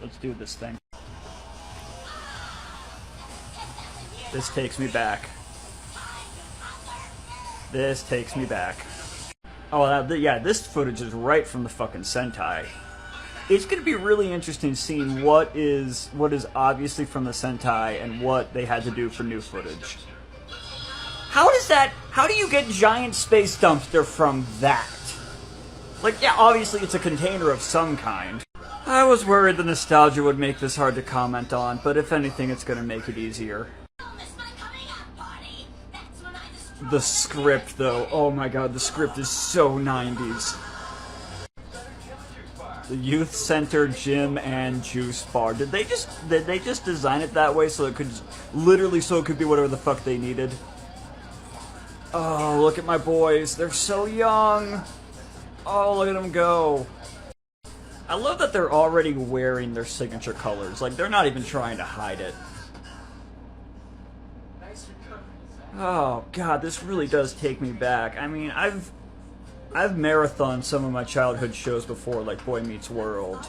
Let's do this thing. This takes me back. This takes me back. Oh, yeah, this footage is right from the fucking Sentai. It's going to be really interesting seeing what is obviously from the Sentai and what they had to do for new footage. How do you get giant space dumpster from that? Like, yeah, obviously it's a container of some kind. I was worried the nostalgia would make this hard to comment on, but if anything, it's going to make it easier. The script, though. Oh my god, the script is so 90s. The youth center, gym, and juice bar. Did they just design it that way so it could be whatever the fuck they needed? Oh, look at my boys. They're so young. Oh, look at them go. I love that they're already wearing their signature colors. Like, they're not even trying to hide it. Oh god, this really does take me back. I mean, I've marathoned some of my childhood shows before, like Boy Meets World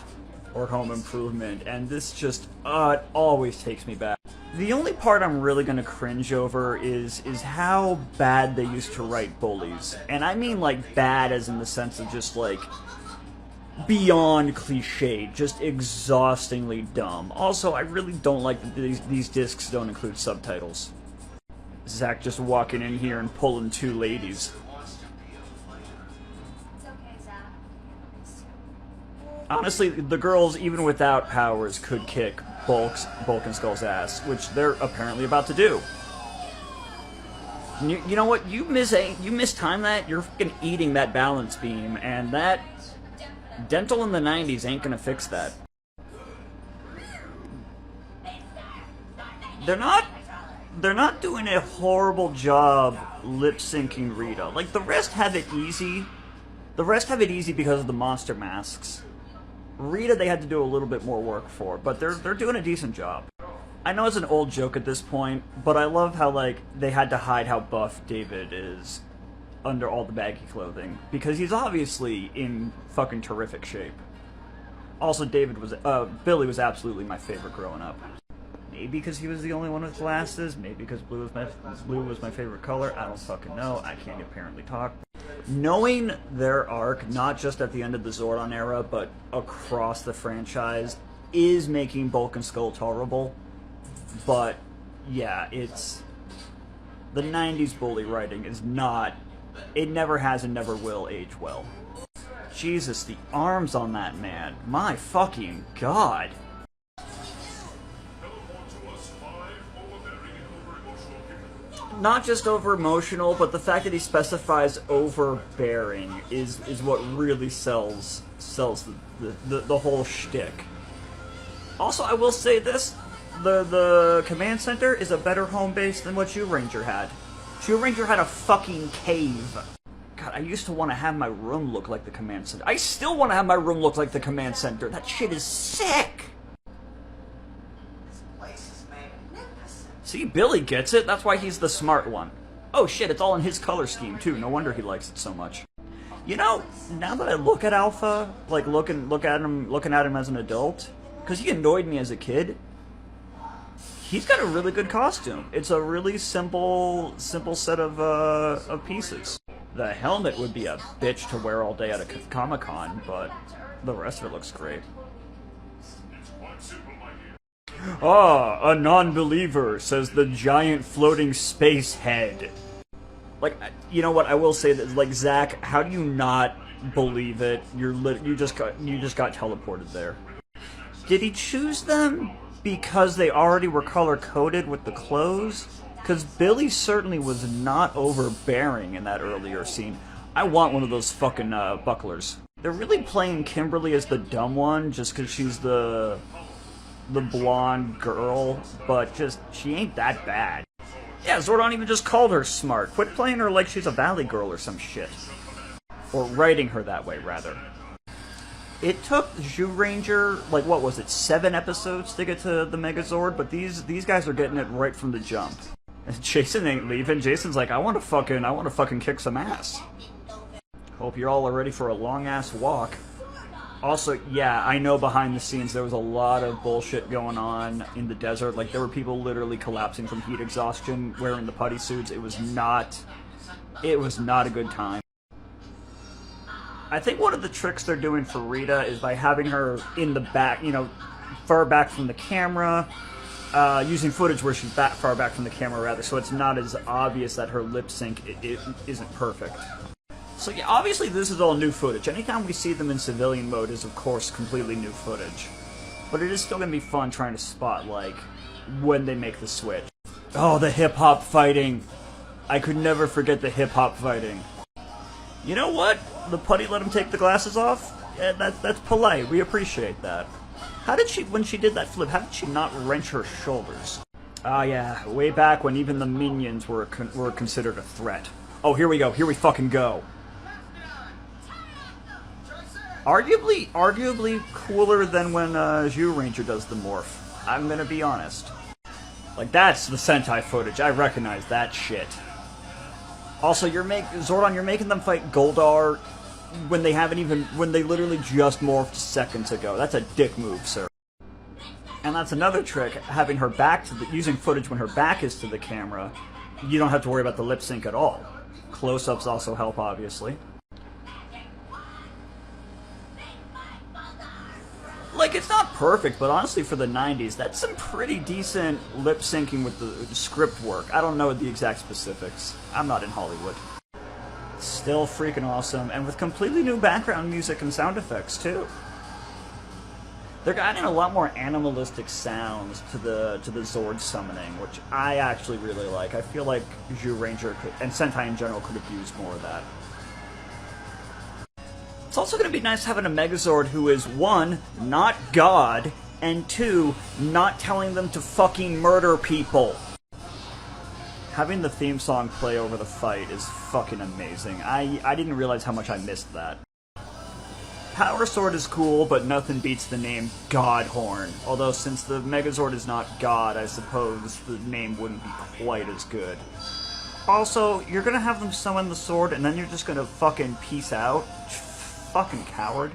or Home Improvement, and this just it always takes me back. The only part I'm really gonna cringe over is how bad they used to write bullies, and I mean like bad as in the sense of just like beyond cliched, just exhaustingly dumb. Also, I really don't like that these discs don't include subtitles. Zach just walking in here and pulling two ladies. Honestly, the girls, even without powers, could kick Bulk and Skull's ass, which they're apparently about to do. You know what? You mistime that, you're fucking eating that balance beam, and that dental in the 90s ain't gonna fix that. They're not doing a horrible job lip-syncing Rita. Like, the rest have it easy. The rest have it easy because of the monster masks. Rita they had to do a little bit more work for, but they're doing a decent job. I know it's an old joke at this point, but I love how, like, they had to hide how buff David is under all the baggy clothing, because he's obviously in fucking terrific shape. Also, Billy was absolutely my favorite growing up. Maybe because he was the only one with glasses, maybe because blue was my favorite color, I don't fucking know, I can't apparently talk. Knowing their arc, not just at the end of the Zordon era, but across the franchise, is making Bulk and Skull tolerable. But, yeah, it's... the 90s bully writing is not... it never has and never will age well. Jesus, the arms on that man. My fucking god. Not just over-emotional, but the fact that he specifies overbearing is what really sells the whole shtick. Also, I will say this, the command center is a better home base than what Zyuranger had. Zyuranger had a fucking cave. God, I used to want to have my room look like the command center. I still want to have my room look like the command center. That shit is sick! See, Billy gets it. That's why he's the smart one. Oh shit, it's all in his color scheme too. No wonder he likes it so much. You know, now that I look at Alpha, like looking at him as an adult, because he annoyed me as a kid, he's got a really good costume. It's a really simple set of pieces. The helmet would be a bitch to wear all day at a Comic-Con, but the rest of it looks great. Ah, a non-believer, says the giant floating space head. Like, you know what, I will say that, like, Zach, how do you not believe it? You just got teleported there. Did he choose them because they already were color-coded with the clothes? Because Billy certainly was not overbearing in that earlier scene. I want one of those fucking bucklers. They're really playing Kimberly as the dumb one just because she's the blonde girl, but just, she ain't that bad. Yeah, Zordon even just called her smart. Quit playing her like she's a valley girl or some shit. Or writing her that way, rather. It took Zyuranger, like, what was it, 7 episodes to get to the Megazord, but these guys are getting it right from the jump. And Jason ain't leaving. Jason's like, I want to fucking kick some ass. Hope you're all ready for a long-ass walk. Also, yeah, I know behind the scenes there was a lot of bullshit going on in the desert. Like, there were people literally collapsing from heat exhaustion wearing the putty suits. It was not a good time. I think one of the tricks they're doing for Rita is by having her in the back, you know, far back from the camera, using footage where she's far back from the camera, rather, so it's not as obvious that her lip sync isn't perfect. So yeah, obviously this is all new footage. Anytime we see them in civilian mode is, of course, completely new footage. But it is still going to be fun trying to spot, like, when they make the switch. Oh, the hip-hop fighting! I could never forget the hip-hop fighting. You know what? The putty let him take the glasses off? Yeah, that's polite. We appreciate that. How did she, when she did that flip, how did she not wrench her shoulders? Ah, yeah, way back when even the minions were considered a threat. Oh, here we go. Here we fucking go. Arguably cooler than when Zyuranger does the morph. I'm gonna be honest. Like, that's the Sentai footage. I recognize that shit. Also, Zordon, you're making them fight Goldar when they literally just morphed seconds ago. That's a dick move, sir. And that's another trick, having her back to using footage when her back is to the camera. You don't have to worry about the lip sync at all. Close-ups also help, obviously. Like, it's not perfect, but honestly for the 90s, that's some pretty decent lip syncing with the script work. I don't know the exact specifics. I'm not in Hollywood. Still freaking awesome, and with completely new background music and sound effects, too. They're adding a lot more animalistic sounds to the Zord summoning, which I actually really like. I feel like Zyuranger and Sentai in general could have used more of that. It's also going to be nice having a Megazord who is, 1, not God, and 2, not telling them to fucking murder people. Having the theme song play over the fight is fucking amazing. I didn't realize how much I missed that. Power Sword is cool, but nothing beats the name God Horn. Although since the Megazord is not God, I suppose the name wouldn't be quite as good. Also, you're going to have them summon the sword and then you're just going to fucking peace out? Fucking coward.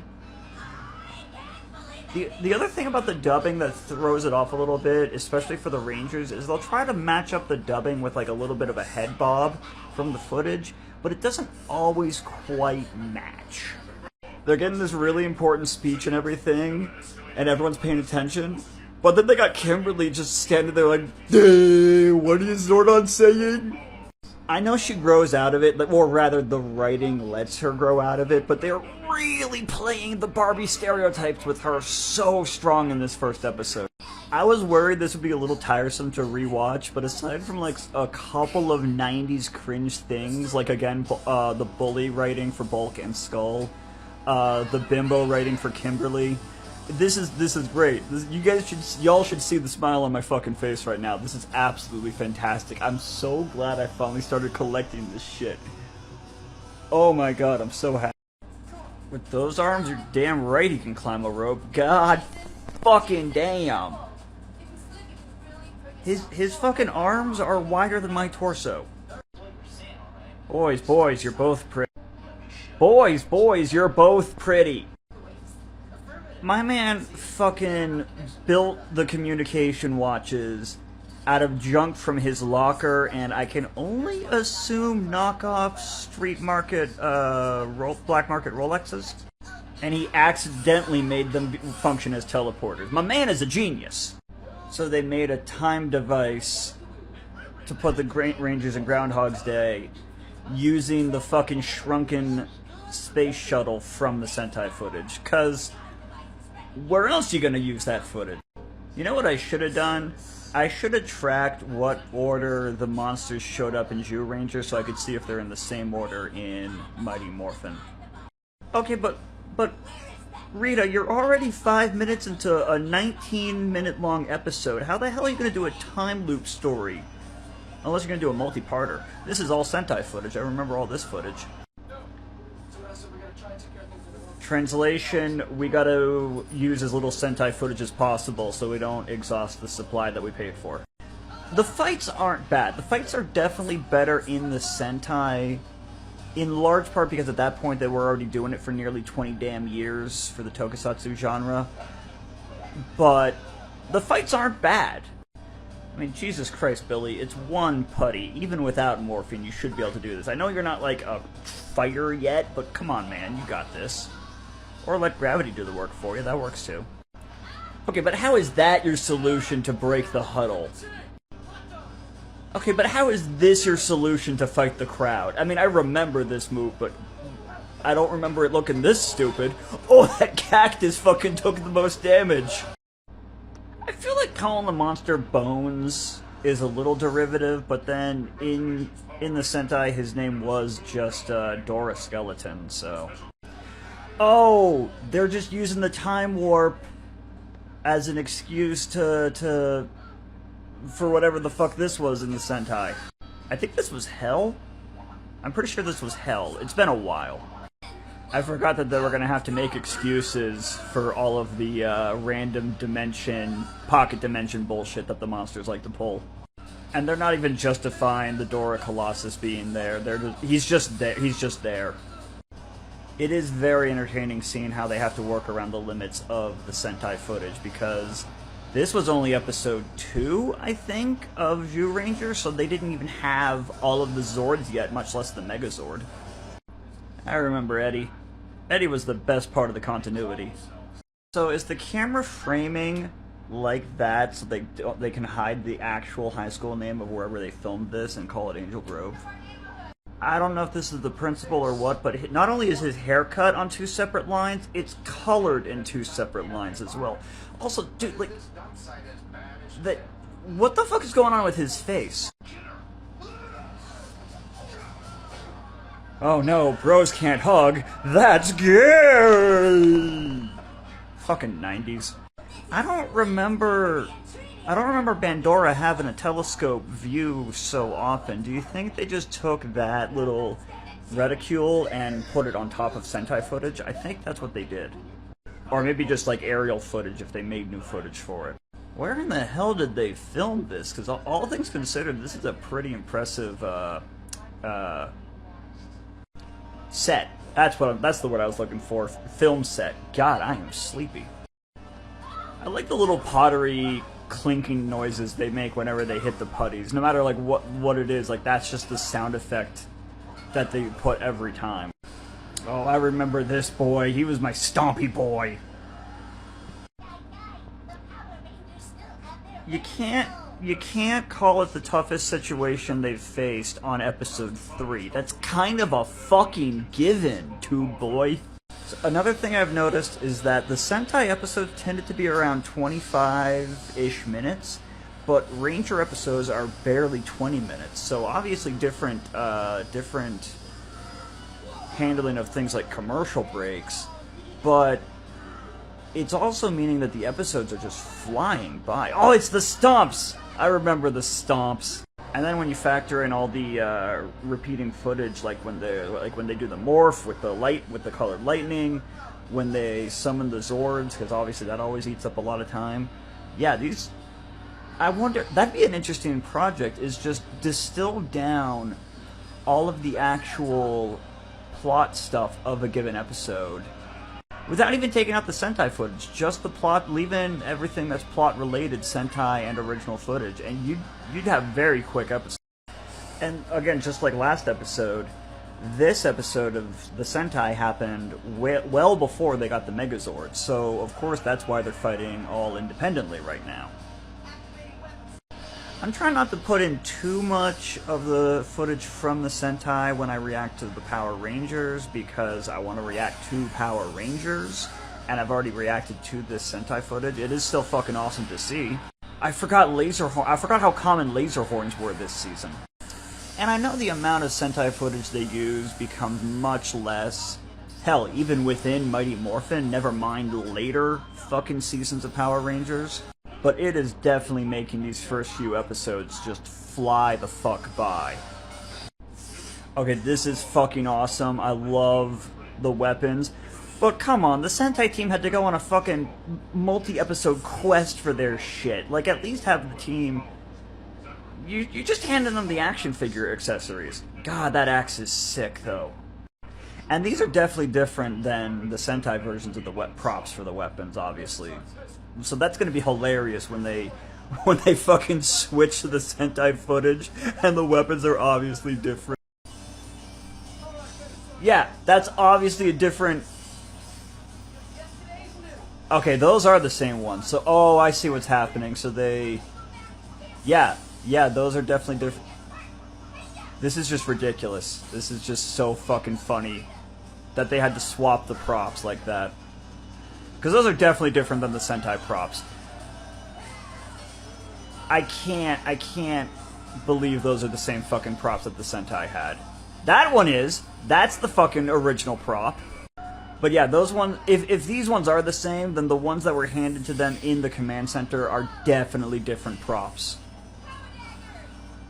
The other thing about the dubbing that throws it off a little bit, especially for the Rangers, is they'll try to match up the dubbing with like a little bit of a head bob from the footage, but it doesn't always quite match. They're getting this really important speech and everything, and everyone's paying attention, but then they got Kimberly just standing there like, "Hey, what is Zordon saying?" I know she grows out of it, or rather the writing lets her grow out of it, but they're really playing the Barbie stereotypes with her so strong in this first episode. I was worried this would be a little tiresome to rewatch, but aside from like a couple of 90s cringe things, like again, the bully writing for Bulk and Skull, the bimbo writing for Kimberly, this is great. Y'all should see the smile on my fucking face right now. This is absolutely fantastic. I'm so glad I finally started collecting this shit. Oh my god, I'm so happy. With those arms, you're damn right he can climb a rope. God fucking damn. His fucking arms are wider than my torso. Boys, you're both pretty. Boys, you're both pretty. My man fucking built the communication watches out of junk from his locker, and I can only assume knockoff street market, black market Rolexes. And he accidentally made them function as teleporters. My man is a genius. So they made a time device to put the Great Rangers in Groundhog's Day using the fucking shrunken space shuttle from the Sentai footage. 'Cause where else are you gonna use that footage? You know what I should have done? I should have tracked what order the monsters showed up in Zyuranger so I could see if they're in the same order in Mighty Morphin. Okay, but Rita, you're already 5 minutes into a 19-minute long episode. How the hell are you gonna do a time loop story? Unless you're gonna do a multi-parter. This is all Sentai footage. I remember all this footage. Translation, we gotta use as little Sentai footage as possible so we don't exhaust the supply that we paid for. The fights aren't bad. The fights are definitely better in the Sentai in large part because at that point they were already doing it for nearly 20 damn years for the tokusatsu genre. But the fights aren't bad. I mean, Jesus Christ, Billy, it's one putty. Even without Morphin, you should be able to do this. I know you're not, like, a fighter yet, but come on, man, you got this. Or let gravity do the work for you, that works too. Okay, but how is that your solution to break the huddle? Okay, but how is this your solution to fight the crowd? I mean, I remember this move, but I don't remember it looking this stupid. Oh, that cactus fucking took the most damage. I feel like calling the monster Bones is a little derivative, but then in the Sentai, his name was just Dora Skeleton, so... Oh, they're just using the time warp as an excuse for whatever the fuck this was in the Sentai. I think this was Hell? I'm pretty sure this was Hell. It's been a while. I forgot that they were going to have to make excuses for all of the random dimension, pocket dimension bullshit that the monsters like to pull. And they're not even justifying the Dora Colossus being there. He's just there. He's just there. It is very entertaining seeing how they have to work around the limits of the Sentai footage, because this was only episode 2, I think, of Zyuranger, so they didn't even have all of the Zords yet, much less the Megazord. I remember Eddie. Eddie was the best part of the continuity. So is the camera framing like that so they can hide the actual high school name of wherever they filmed this and call it Angel Grove? I don't know if this is the principle or what, but not only is his hair cut on 2 separate lines, it's colored in 2 separate lines as well. Also, dude, like, what the fuck is going on with his face? Oh no, bros can't hug. That's gay! Fucking 90s. I don't remember Bandora having a telescope view so often. Do you think they just took that little reticule and put it on top of Sentai footage? I think that's what they did. Or maybe just like aerial footage if they made new footage for it. Where in the hell did they film this? Because all things considered, this is a pretty impressive, set. That's the word I was looking for. Film set. God, I am sleepy. I like the little pottery clinking noises they make whenever they hit the putties. No matter like what it is, like that's just the sound effect that they put every time. Oh, I remember this boy. He was my stompy boy. You can't call it the toughest situation they've faced on episode 3. That's kind of a fucking given, Tube Boy. So another thing I've noticed is that the Sentai episodes tended to be around 25-ish minutes, but Ranger episodes are barely 20 minutes. So obviously different handling of things like commercial breaks, but it's also meaning that the episodes are just flying by. Oh, it's the stomps! I remember the stomps. And then when you factor in all the repeating footage, like when they do the morph with the colored lightning, when they summon the Zords, because obviously that always eats up a lot of time. Yeah, I wonder, that'd be an interesting project, is just distill down all of the actual plot stuff of a given episode without even taking out the Sentai footage, just the plot, leaving everything that's plot related, Sentai and original footage, and you'd have very quick episodes. And again, just like last episode, this episode of the Sentai happened well before they got the Megazord, so of course that's why they're fighting all independently right now. I'm trying not to put in too much of the footage from the Sentai when I react to the Power Rangers, because I want to react to Power Rangers, and I've already reacted to this Sentai footage. It is still fucking awesome to see. I forgot how common laser horns were this season. And I know the amount of Sentai footage they use becomes much less. Hell, even within Mighty Morphin, never mind later fucking seasons of Power Rangers. But it is definitely making these first few episodes just fly the fuck by. Okay, this is fucking awesome. I love the weapons. But come on, the Sentai team had to go on a fucking multi-episode quest for their shit. Like, at least have the team... You just handed them the action figure accessories. God, that axe is sick, though. And these are definitely different than the Sentai versions of the props for the weapons, obviously. So that's going to be hilarious when they fucking switch to the Sentai footage and the weapons are obviously different. Yeah, that's obviously a different... Okay, those are the same ones. So, oh, I see what's happening. So they... Yeah, those are definitely different. This is just ridiculous. This is just so fucking funny that they had to swap the props like that. Because those are definitely different than the Sentai props. I can't believe those are the same fucking props that the Sentai had. That one is. That's the fucking original prop. But yeah, those ones, if these ones are the same, then the ones that were handed to them in the command center are definitely different props.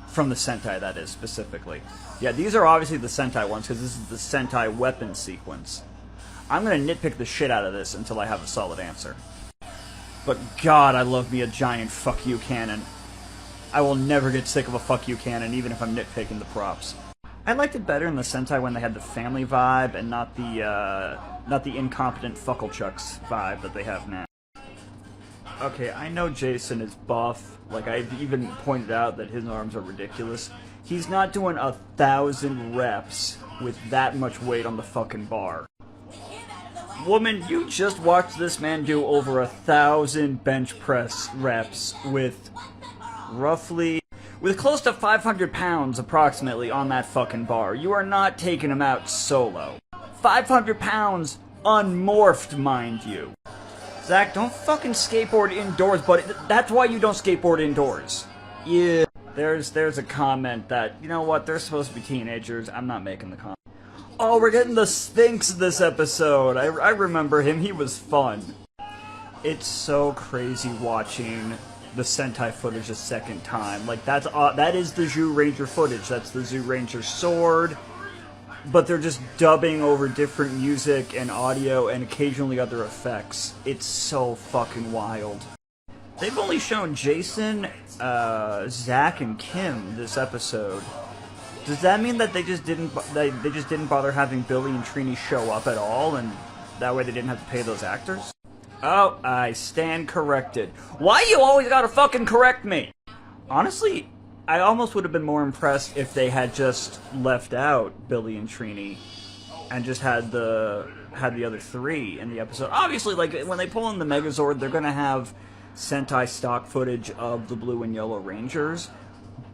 From the Sentai, that is, specifically. Yeah, these are obviously the Sentai ones, because this is the Sentai weapon sequence. I'm going to nitpick the shit out of this until I have a solid answer. But God, I love me a giant fuck you cannon. I will never get sick of a fuck you cannon, even if I'm nitpicking the props. I liked it better in the Sentai when they had the family vibe, and not the incompetent Fucklechucks vibe that they have now. Okay, I know Jason is buff. Like, I've even pointed out that his arms are ridiculous. He's not doing 1,000 reps with that much weight on the fucking bar. Woman, you just watched this man do over 1,000 bench press reps with close to 500 pounds approximately on that fucking bar. You are not taking him out solo. 500 pounds unmorphed, mind you. Zach, don't fucking skateboard indoors, but that's why you don't skateboard indoors. Yeah. There's a comment that, you know what, they're supposed to be teenagers. I'm not making the comment. Oh, we're getting the Sphinx this episode. I remember him. He was fun. It's so crazy watching the Sentai footage a second time. Like, that is the Zhu Ranger footage. That's the Zhu Ranger sword. But they're just dubbing over different music and audio and occasionally other effects. It's so fucking wild. They've only shown Jason, Zach, and Kim this episode. Does that mean that they just didn't bother having Billy and Trini show up at all, and that way they didn't have to pay those actors? Oh, I stand corrected. Why you always gotta fucking correct me? Honestly, I almost would have been more impressed if they had just left out Billy and Trini and just had the other three in the episode. Obviously, like, when they pull in the Megazord, they're gonna have Sentai stock footage of the Blue and Yellow Rangers,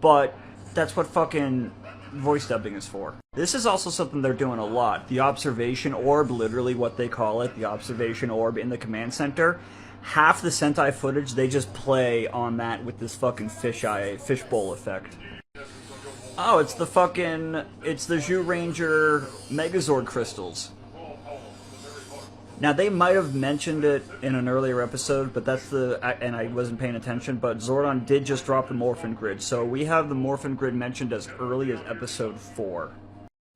but that's what fucking voice dubbing is for. This is also something they're doing a lot. The observation orb, literally what they call it, the observation orb in the command center. Half the Sentai footage, they just play on that with this fucking fishbowl effect. Oh, it's the Zhu Ranger Megazord crystals. Now, they might have mentioned it in an earlier episode, but and I wasn't paying attention, but Zordon did just drop the Morphin grid, so we have the Morphin grid mentioned as early as episode 4.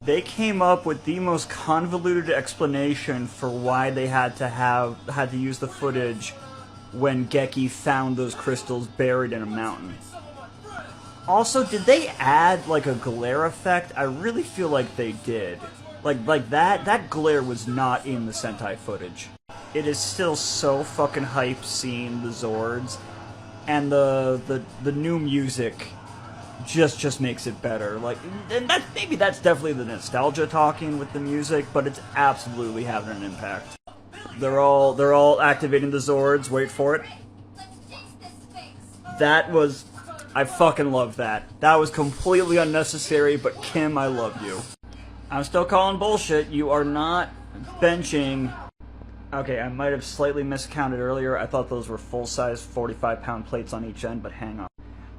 They came up with the most convoluted explanation for why they had to use the footage when Geki found those crystals buried in a mountain. Also, did they add like a glare effect? I really feel like they did. Like that glare was not in the Sentai footage. It is still so fucking hype seeing the Zords, and the new music just makes it better. Like, and maybe that's definitely the nostalgia talking with the music, but it's absolutely having an impact. They're all activating the Zords. Wait for it. I fucking love that. That was completely unnecessary, but Kim, I love you. I'm still calling bullshit. You are not benching. Okay, I might have slightly miscounted earlier. I thought those were full-size 45-pound plates on each end, but hang on.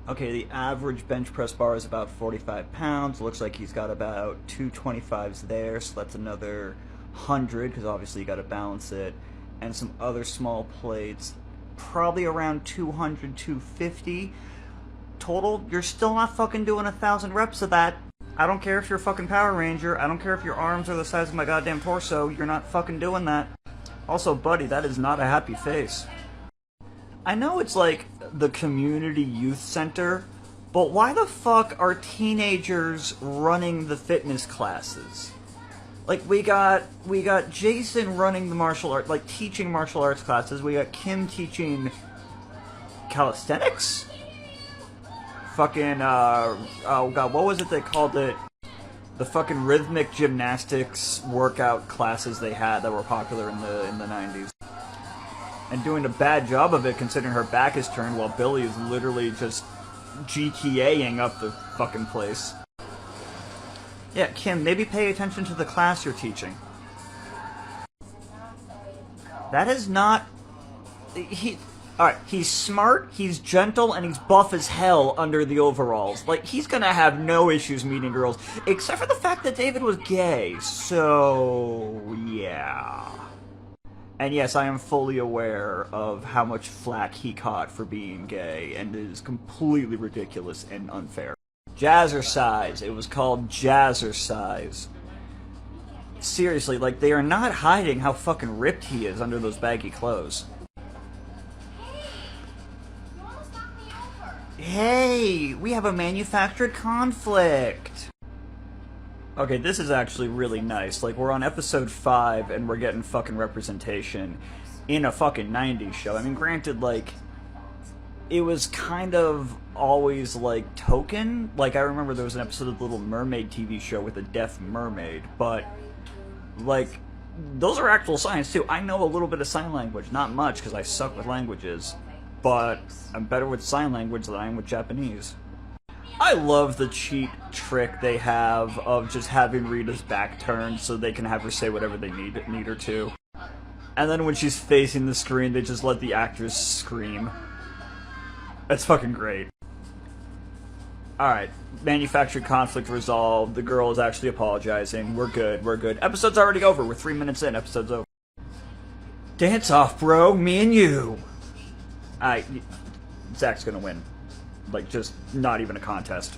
Okay, the average bench press bar is about 45 pounds. Looks like he's got about 225s there, so that's another 100, because obviously you got to balance it. And some other small plates, probably around 200, 250. Total, you're still not fucking doing 1,000 reps of that. I don't care if you're a fucking Power Ranger. I don't care if your arms are the size of my goddamn torso. You're not fucking doing that. Also, buddy, that is not a happy face. I know it's like the community youth center, But why the fuck are teenagers running the fitness classes? Like, we got Jason running the martial art, like, teaching martial arts classes. We got Kim teaching calisthenics? Fucking, oh god, what was it they called it? The fucking rhythmic gymnastics workout classes they had that were popular in the 90s. And doing a bad job of it considering her back is turned while Billy is literally just GTAing up the fucking place. Yeah, Kim, maybe pay attention to the class you're teaching. That is not... Alright, he's smart, he's gentle, and he's buff as hell under the overalls. Like, he's gonna have no issues meeting girls, except for the fact that David was gay, so... yeah. And yes, I am fully aware of how much flack he caught for being gay, and it is completely ridiculous and unfair. Jazzercise. It was called Jazzercise. Seriously, like, they are not hiding how fucking ripped he is under those baggy clothes. Hey, we have a manufactured conflict. Okay, this is actually really nice. Like, we're on episode 5 and we're getting fucking representation in a fucking 90s show. I mean, granted, like, it was kind of always, like, token. Like, I remember there was an episode of the Little Mermaid TV show with a deaf mermaid, but, like, those are actual signs, too. I know a little bit of sign language. Not much, because I suck with languages. But I'm better with sign language than I am with Japanese. I love the cheat trick they have of just having Rita's back turned so they can have her say whatever they need her to. And then when she's facing the screen, they just let the actors scream. That's fucking great. Alright, manufactured conflict resolved. The girl is actually apologizing. We're good, we're good. Episode's already over. We're 3 minutes in. Episode's over. Dance off, bro. Me and you. Zach's gonna win. Like, just not even a contest.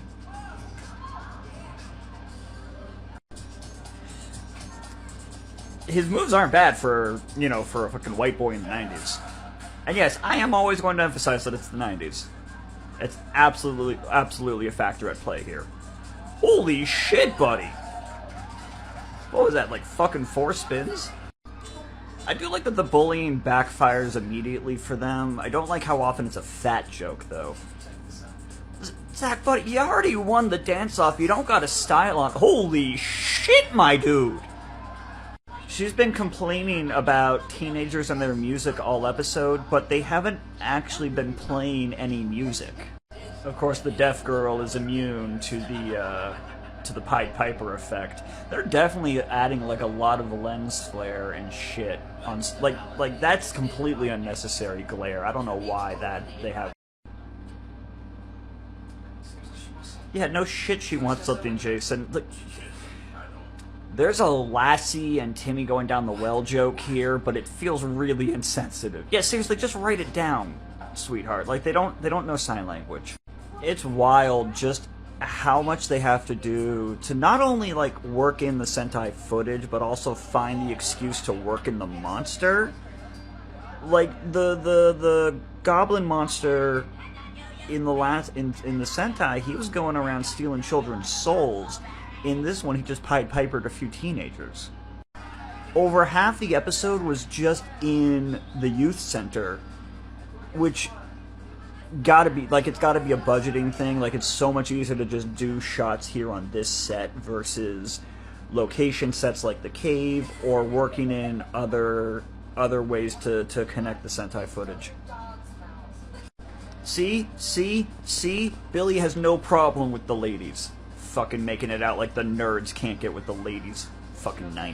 His moves aren't bad for, you know, for a fucking white boy in the 90s. And yes, I am always going to emphasize that it's the 90s. It's absolutely a factor at play here. Holy shit, buddy! What was that, like fucking 4 spins? I do like that the bullying backfires immediately for them. I don't like how often it's a fat joke, though. Zach, buddy, you already won the dance-off. You don't got a style on. Holy shit, my dude! She's been complaining about teenagers and their music all episode, but they haven't actually been playing any music. Of course, the deaf girl is immune to the Pied Piper effect. They're definitely adding like a lot of lens flare and shit on like that's completely unnecessary glare. I don't know why that they have. Yeah, no shit. She wants something, Jason. Look, there's a Lassie and Timmy going down the well joke here, but it feels really insensitive. Yeah, seriously, just write it down, sweetheart. Like they don't know sign language. It's wild just how much they have to do to not only like work in the Sentai footage, but also find the excuse to work in the monster. Like the goblin monster in the Sentai, he was going around stealing children's souls. In this one, he just Pied Pipered a few teenagers. Over half the episode was just in the youth center, which gotta be, like, it's gotta be a budgeting thing. Like, it's so much easier to just do shots here on this set versus location sets like the cave or working in other ways to connect the Sentai footage. See? Billy has no problem with the ladies. Fucking making it out like the nerds can't get with the ladies. Fucking 90s.